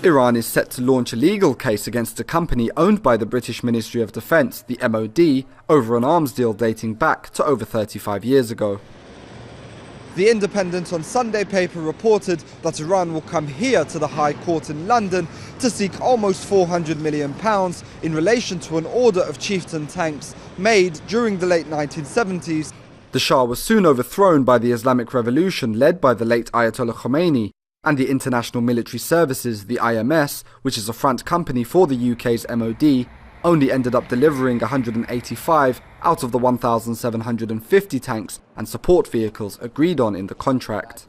Iran is set to launch a legal case against a company owned by the British Ministry of Defence, the MoD, over an arms deal dating back to over 35 years ago. The Independent on Sunday paper reported that Iran will come here to the High Court in London to seek almost £400 million in relation to an order of Chieftain tanks made during the late 1970s. The Shah was soon overthrown by the Islamic Revolution led by the late Ayatollah Khomeini, and the International Military Services, the IMS, which is a front company for the UK's MoD, only ended up delivering 185 out of the 1,750 tanks and support vehicles agreed on in the contract.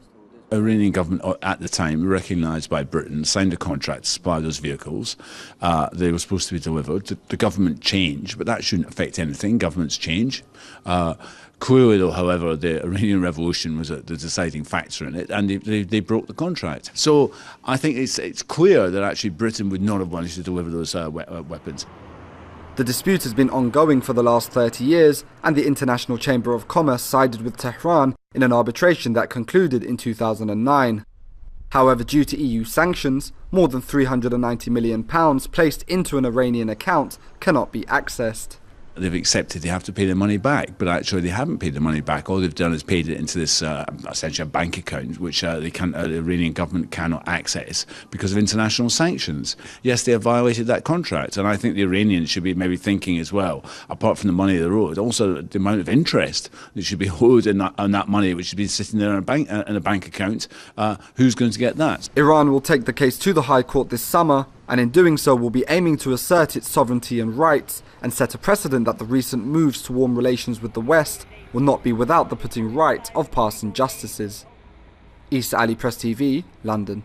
The Iranian government at the time, recognised by Britain, signed a contract to supply those vehicles. They were supposed to be delivered. The government changed, but that shouldn't affect anything. Governments change. Clearly, though, however, the Iranian Revolution was the deciding factor in it, and they broke the contract. So I think it's clear that actually Britain would not have managed to deliver those weapons. The dispute has been ongoing for the last 30 years, and the International Chamber of Commerce sided with Tehran in an arbitration that concluded in 2009. However, due to EU sanctions, more than £390 million placed into an Iranian account cannot be accessed. They've accepted they have to pay the money back, but actually they haven't paid the money back. All they've done is paid it into this essentially a bank account, which the Iranian government cannot access because of international sanctions. Yes, they have violated that contract, and I think the Iranians should be maybe thinking as well, apart from the money they owed, also the amount of interest that should be owed on that money, which should be sitting there in a bank account. Who's going to get that? Iran will take the case to the High Court this summer, and in doing so will be aiming to assert its sovereignty and rights and set a precedent that the recent moves to warm relations with the West will not be without the putting right of past injustices. Isa Ali, Press TV, London.